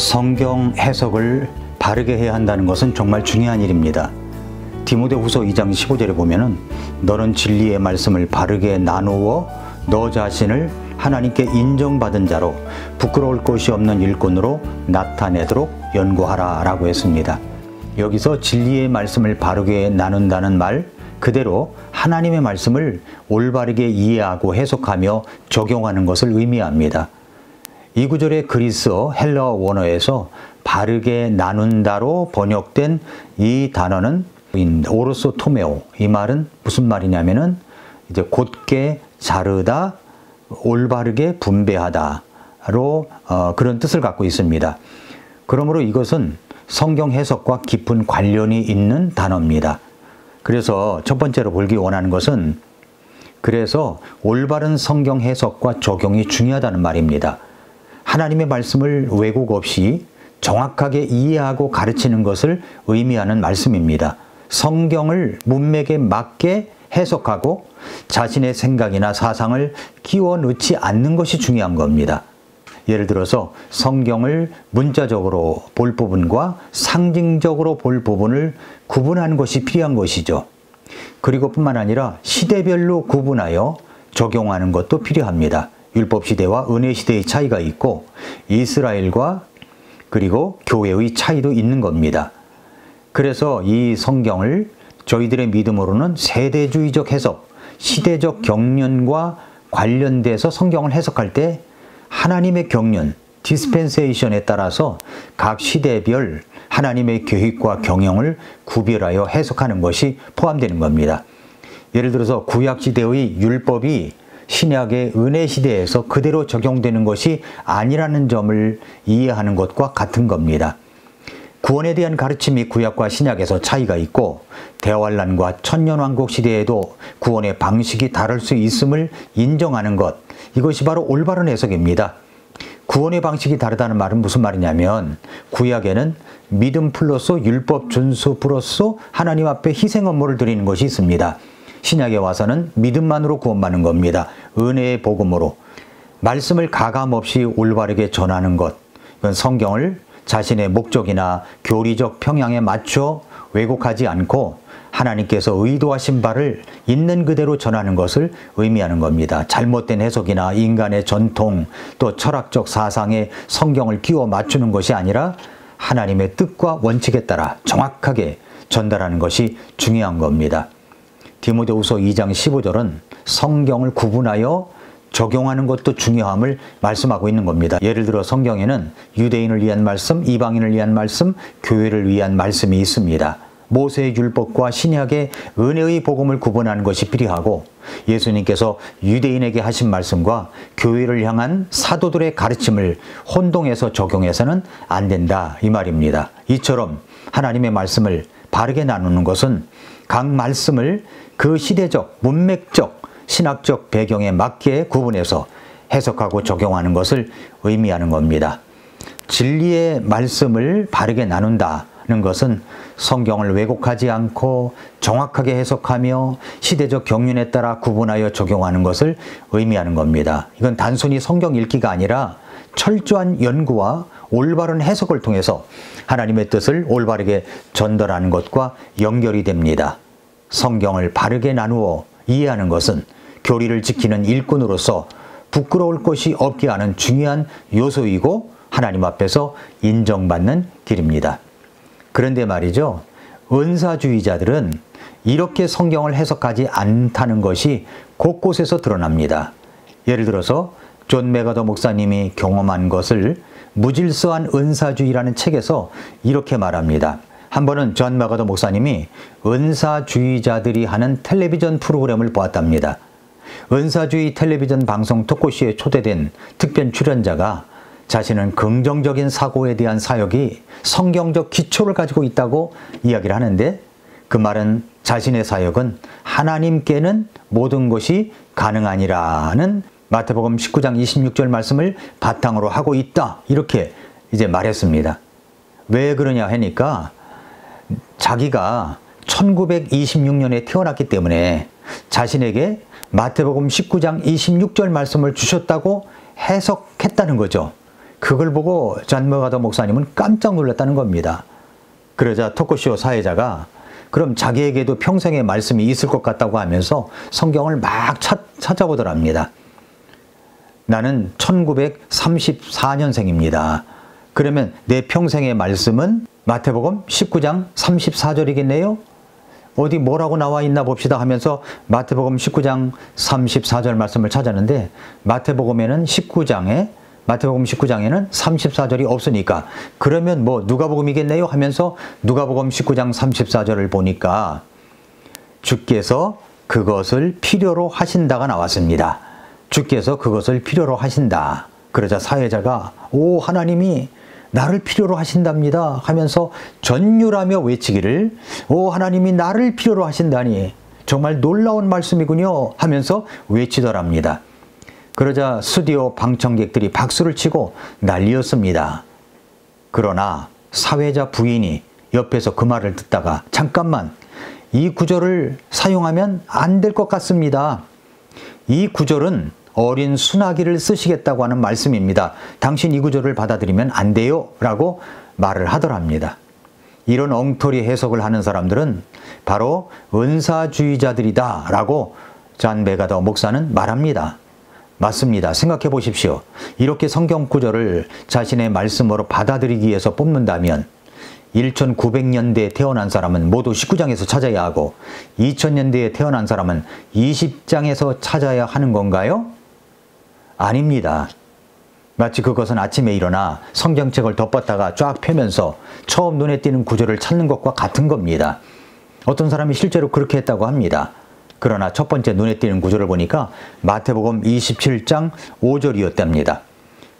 성경 해석을 바르게 해야 한다는 것은 정말 중요한 일입니다. 디모데후서 2장 15절에 보면은 너는 진리의 말씀을 바르게 나누어 너 자신을 하나님께 인정받은 자로 부끄러울 것이 없는 일꾼으로 나타내도록 연구하라 라고 했습니다. 여기서 진리의 말씀을 바르게 나눈다는 말 그대로 하나님의 말씀을 올바르게 이해하고 해석하며 적용하는 것을 의미합니다. 이 구절의 그리스어 헬라어 원어에서 바르게 나눈다로 번역된 이 단어는 오르소 토메오, 이 말은 무슨 말이냐면은 이제 곧게 자르다, 올바르게 분배하다로 그런 뜻을 갖고 있습니다. 그러므로 이것은 성경 해석과 깊은 관련이 있는 단어입니다. 그래서 첫 번째로 보기 원하는 것은 그래서 올바른 성경 해석과 적용이 중요하다는 말입니다. 하나님의 말씀을 왜곡 없이 정확하게 이해하고 가르치는 것을 의미하는 말씀입니다. 성경을 문맥에 맞게 해석하고 자신의 생각이나 사상을 끼워 넣지 않는 것이 중요한 겁니다. 예를 들어서 성경을 문자적으로 볼 부분과 상징적으로 볼 부분을 구분하는 것이 필요한 것이죠. 그리고 뿐만 아니라 시대별로 구분하여 적용하는 것도 필요합니다. 율법 시대와 은혜 시대의 차이가 있고 이스라엘과 그리고 교회의 차이도 있는 겁니다. 그래서 이 성경을 저희들의 믿음으로는 세대주의적 해석, 시대적 경륜과 관련돼서 성경을 해석할 때 하나님의 경륜, 디스펜세이션에 따라서 각 시대별 하나님의 계획과 경영을 구별하여 해석하는 것이 포함되는 겁니다. 예를 들어서 구약시대의 율법이 신약의 은혜 시대에서 그대로 적용되는 것이 아니라는 점을 이해하는 것과 같은 겁니다. 구원에 대한 가르침이 구약과 신약에서 차이가 있고 대환란과 천년왕국 시대에도 구원의 방식이 다를 수 있음을 인정하는 것, 이것이 바로 올바른 해석입니다. 구원의 방식이 다르다는 말은 무슨 말이냐면 구약에는 믿음 플러스 율법 준수 플러스 하나님 앞에 희생 업무를 드리는 것이 있습니다. 신약에 와서는 믿음만으로 구원받는 겁니다. 은혜의 복음으로. 말씀을 가감없이 올바르게 전하는 것, 이건 성경을 자신의 목적이나 교리적 평양에 맞춰 왜곡하지 않고 하나님께서 의도하신 바를 있는 그대로 전하는 것을 의미하는 겁니다. 잘못된 해석이나 인간의 전통 또 철학적 사상에 성경을 끼워 맞추는 것이 아니라 하나님의 뜻과 원칙에 따라 정확하게 전달하는 것이 중요한 겁니다. 디모데후서 2장 15절은 성경을 구분하여 적용하는 것도 중요함을 말씀하고 있는 겁니다. 예를 들어 성경에는 유대인을 위한 말씀, 이방인을 위한 말씀, 교회를 위한 말씀이 있습니다. 모세의 율법과 신약의 은혜의 복음을 구분하는 것이 필요하고 예수님께서 유대인에게 하신 말씀과 교회를 향한 사도들의 가르침을 혼동해서 적용해서는 안 된다 이 말입니다. 이처럼 하나님의 말씀을 바르게 나누는 것은 각 말씀을 그 시대적, 문맥적, 신학적 배경에 맞게 구분해서 해석하고 적용하는 것을 의미하는 겁니다. 진리의 말씀을 바르게 나눈다는 것은 성경을 왜곡하지 않고 정확하게 해석하며 시대적 경륜에 따라 구분하여 적용하는 것을 의미하는 겁니다. 이건 단순히 성경 읽기가 아니라 철저한 연구와 올바른 해석을 통해서 하나님의 뜻을 올바르게 전달하는 것과 연결이 됩니다. 성경을 바르게 나누어 이해하는 것은 교리를 지키는 일꾼으로서 부끄러울 것이 없게 하는 중요한 요소이고 하나님 앞에서 인정받는 길입니다. 그런데 말이죠, 은사주의자들은 이렇게 성경을 해석하지 않다는 것이 곳곳에서 드러납니다. 예를 들어서 존 맥아더 목사님이 경험한 것을 무질서한 은사주의라는 책에서 이렇게 말합니다. 한 번은 존 맥아더 목사님이 은사주의자들이 하는 텔레비전 프로그램을 보았답니다. 은사주의 텔레비전 방송 토크쇼에 초대된 특별 출연자가 자신은 긍정적인 사고에 대한 사역이 성경적 기초를 가지고 있다고 이야기를 하는데 그 말은 자신의 사역은 하나님께는 모든 것이 가능하니라는 마태복음 19장 26절 말씀을 바탕으로 하고 있다 이렇게 이제 말했습니다. 왜 그러냐 하니까 자기가 1926년에 태어났기 때문에 자신에게 마태복음 19장 26절 말씀을 주셨다고 해석했다는 거죠. 그걸 보고 존 맥아더 목사님은 깜짝 놀랐다는 겁니다. 그러자 토크쇼 사회자가 그럼 자기에게도 평생의 말씀이 있을 것 같다고 하면서 성경을 막 찾아보더랍니다. 나는 1934년생입니다. 그러면 내 평생의 말씀은 마태복음 19장 34절이겠네요? 어디 뭐라고 나와 있나 봅시다 하면서 마태복음 19장 34절 말씀을 찾았는데 마태복음 19장에는 34절이 없으니까 그러면 뭐 누가복음이겠네요 하면서 누가복음 19장 34절을 보니까 주께서 그것을 필요로 하신다가 나왔습니다. 주께서 그것을 필요로 하신다. 그러자 사회자가 오 하나님이 나를 필요로 하신답니다 하면서 전율하며 외치기를 오 하나님이 나를 필요로 하신다니 정말 놀라운 말씀이군요 하면서 외치더랍니다. 그러자 스튜디오 방청객들이 박수를 치고 난리였습니다. 그러나 사회자 부인이 옆에서 그 말을 듣다가 잠깐만 이 구절을 사용하면 안 될 것 같습니다. 이 구절은 어린 순하기를 쓰시겠다고 하는 말씀입니다. 당신 이 구절을 받아들이면 안 돼요 라고 말을 하더랍니다. 이런 엉터리 해석을 하는 사람들은 바로 은사주의자들이다 라고 존 맥아더 목사는 말합니다. 맞습니다. 생각해 보십시오. 이렇게 성경 구절을 자신의 말씀으로 받아들이기 위해서 뽑는다면 1900년대에 태어난 사람은 모두 19장에서 찾아야 하고 2000년대에 태어난 사람은 20장에서 찾아야 하는 건가요? 아닙니다. 마치 그것은 아침에 일어나 성경책을 덮었다가 쫙 펴면서 처음 눈에 띄는 구절을 찾는 것과 같은 겁니다. 어떤 사람이 실제로 그렇게 했다고 합니다. 그러나 첫 번째 눈에 띄는 구절을 보니까 마태복음 27장 5절이었답니다.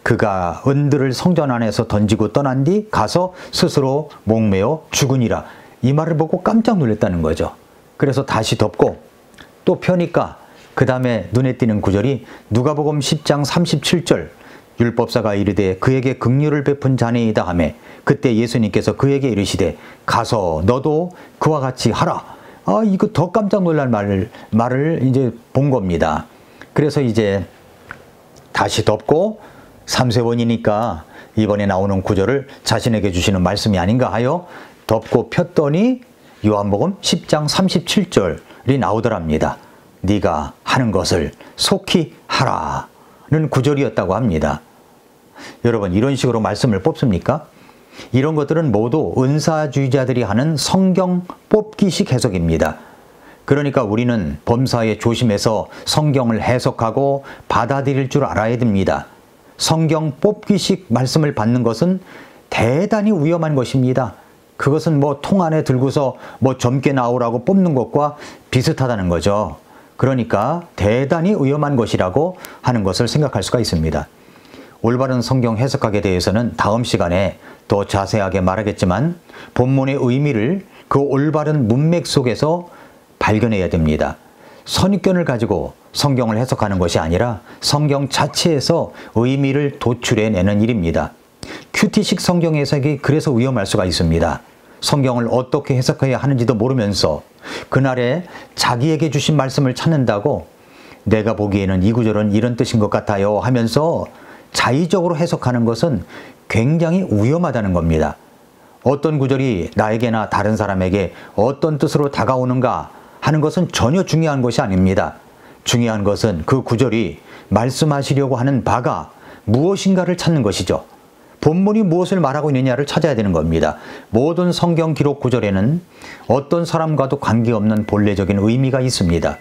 그가 은들을 성전 안에서 던지고 떠난 뒤 가서 스스로 목매어 죽으니라. 이 말을 보고 깜짝 놀랐다는 거죠. 그래서 다시 덮고 또 펴니까 그 다음에 눈에 띄는 구절이 누가복음 10장 37절 율법사가 이르되 그에게 긍휼을 베푼 자네이다 하매 그때 예수님께서 그에게 이르시되 가서 너도 그와 같이 하라. 이거 더 깜짝 놀랄 말을 이제 본 겁니다. 그래서 이제 다시 덮고 3세번이니까 이번에 나오는 구절을 자신에게 주시는 말씀이 아닌가 하여 덮고 폈더니 요한복음 10장 37절이 나오더랍니다. 네가 하는 것을 속히 하라는 구절이었다고 합니다. 여러분 이런 식으로 말씀을 뽑습니까? 이런 것들은 모두 은사주의자들이 하는 성경 뽑기식 해석입니다. 그러니까 우리는 범사에 조심해서 성경을 해석하고 받아들일 줄 알아야 됩니다. 성경 뽑기식 말씀을 받는 것은 대단히 위험한 것입니다. 그것은 뭐 통 안에 들고서 뭐 젊게 나오라고 뽑는 것과 비슷하다는 거죠. 그러니까 대단히 위험한 것이라고 하는 것을 생각할 수가 있습니다. 올바른 성경 해석학에 대해서는 다음 시간에 더 자세하게 말하겠지만 본문의 의미를 그 올바른 문맥 속에서 발견해야 됩니다. 선입견을 가지고 성경을 해석하는 것이 아니라 성경 자체에서 의미를 도출해내는 일입니다. 큐티식 성경 해석이 그래서 위험할 수가 있습니다. 성경을 어떻게 해석해야 하는지도 모르면서 그날에 자기에게 주신 말씀을 찾는다고 내가 보기에는 이 구절은 이런 뜻인 것 같아요 하면서 자의적으로 해석하는 것은 굉장히 위험하다는 겁니다. 어떤 구절이 나에게나 다른 사람에게 어떤 뜻으로 다가오는가 하는 것은 전혀 중요한 것이 아닙니다. 중요한 것은 그 구절이 말씀하시려고 하는 바가 무엇인가를 찾는 것이죠. 본문이 무엇을 말하고 있느냐를 찾아야 되는 겁니다. 모든 성경 기록 구절에는 어떤 사람과도 관계없는 본래적인 의미가 있습니다.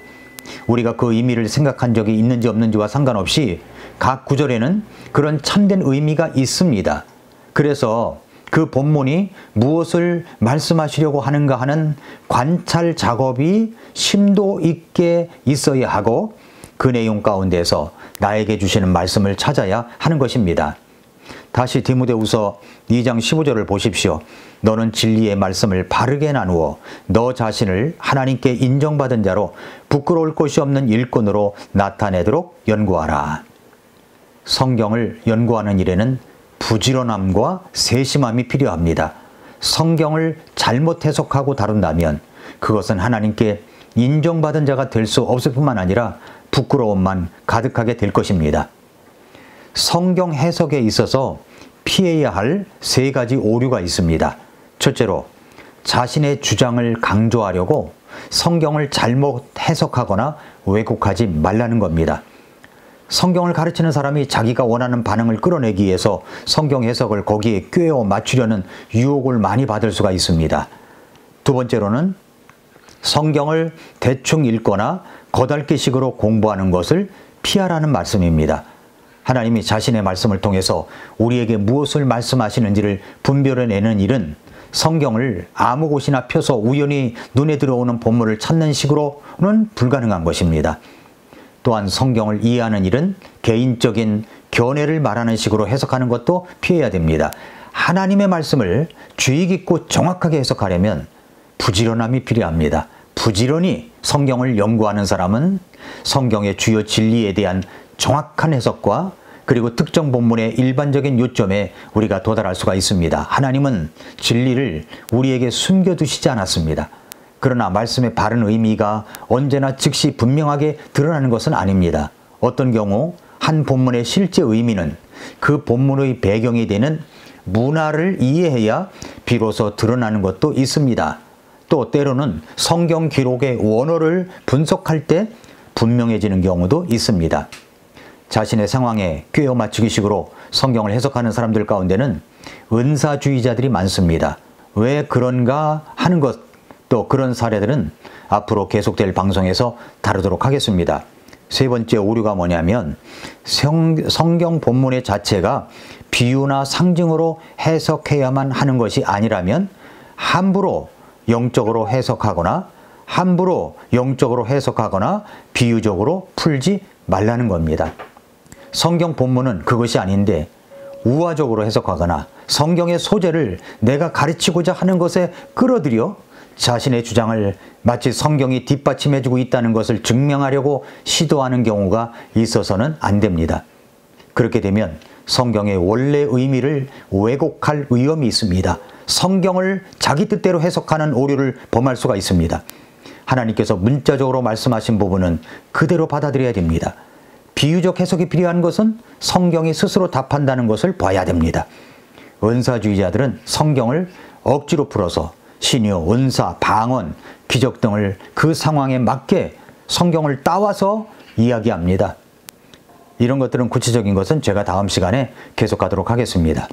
우리가 그 의미를 생각한 적이 있는지 없는지와 상관없이 각 구절에는 그런 참된 의미가 있습니다. 그래서 그 본문이 무엇을 말씀하시려고 하는가 하는 관찰 작업이 심도 있게 있어야 하고 그 내용 가운데서 나에게 주시는 말씀을 찾아야 하는 것입니다. 다시 디모데후서 2장 15절을 보십시오. 너는 진리의 말씀을 바르게 나누어 너 자신을 하나님께 인정받은 자로 부끄러울 것이 없는 일꾼으로 나타내도록 연구하라. 성경을 연구하는 일에는 부지런함과 세심함이 필요합니다. 성경을 잘못 해석하고 다룬다면 그것은 하나님께 인정받은 자가 될 수 없을 뿐만 아니라 부끄러움만 가득하게 될 것입니다. 성경 해석에 있어서 피해야 할 3가지 오류가 있습니다. 첫째로 자신의 주장을 강조하려고 성경을 잘못 해석하거나 왜곡하지 말라는 겁니다. 성경을 가르치는 사람이 자기가 원하는 반응을 끌어내기 위해서 성경 해석을 거기에 꿰어 맞추려는 유혹을 많이 받을 수가 있습니다. 두 번째로는 성경을 대충 읽거나 거달기식으로 공부하는 것을 피하라는 말씀입니다. 하나님이 자신의 말씀을 통해서 우리에게 무엇을 말씀하시는지를 분별해내는 일은 성경을 아무 곳이나 펴서 우연히 눈에 들어오는 본문을 찾는 식으로는 불가능한 것입니다. 또한 성경을 이해하는 일은 개인적인 견해를 말하는 식으로 해석하는 것도 피해야 됩니다. 하나님의 말씀을 주의 깊고 정확하게 해석하려면 부지런함이 필요합니다. 부지런히 성경을 연구하는 사람은 성경의 주요 진리에 대한 정확한 해석과 그리고 특정 본문의 일반적인 요점에 우리가 도달할 수가 있습니다. 하나님은 진리를 우리에게 숨겨두시지 않았습니다. 그러나 말씀의 바른 의미가 언제나 즉시 분명하게 드러나는 것은 아닙니다. 어떤 경우 한 본문의 실제 의미는 그 본문의 배경이 되는 문화를 이해해야 비로소 드러나는 것도 있습니다. 또 때로는 성경 기록의 원어를 분석할 때 분명해지는 경우도 있습니다. 자신의 상황에 꿰어 맞추기식으로 성경을 해석하는 사람들 가운데는 은사주의자들이 많습니다. 왜 그런가 하는 것, 또 그런 사례들은 앞으로 계속될 방송에서 다루도록 하겠습니다. 세 번째 오류가 뭐냐면 성경 본문의 자체가 비유나 상징으로 해석해야만 하는 것이 아니라면 함부로 영적으로 해석하거나 비유적으로 풀지 말라는 겁니다. 성경 본문은 그것이 아닌데 우화적으로 해석하거나 성경의 소재를 내가 가르치고자 하는 것에 끌어들여 자신의 주장을 마치 성경이 뒷받침해주고 있다는 것을 증명하려고 시도하는 경우가 있어서는 안 됩니다. 그렇게 되면 성경의 원래 의미를 왜곡할 위험이 있습니다. 성경을 자기 뜻대로 해석하는 오류를 범할 수가 있습니다. 하나님께서 문자적으로 말씀하신 부분은 그대로 받아들여야 됩니다. 비유적 해석이 필요한 것은 성경이 스스로 답한다는 것을 봐야 됩니다. 은사주의자들은 성경을 억지로 풀어서 신유, 은사, 방언, 기적 등을 그 상황에 맞게 성경을 따와서 이야기합니다. 이런 것들은 구체적인 것은 제가 다음 시간에 계속하도록 하겠습니다.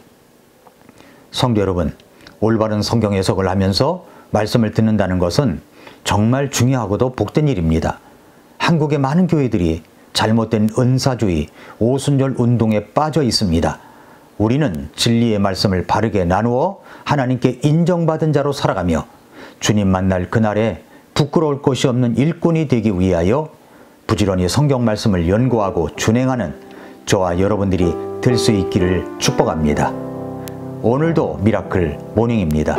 성도 여러분, 올바른 성경 해석을 하면서 말씀을 듣는다는 것은 정말 중요하고도 복된 일입니다. 한국의 많은 교회들이 잘못된 은사주의, 오순절 운동에 빠져 있습니다. 우리는 진리의 말씀을 바르게 나누어 하나님께 인정받은 자로 살아가며 주님 만날 그날에 부끄러울 것이 없는 일꾼이 되기 위하여 부지런히 성경 말씀을 연구하고 준행하는 저와 여러분들이 될 수 있기를 축복합니다. 오늘도 미라클 모닝입니다.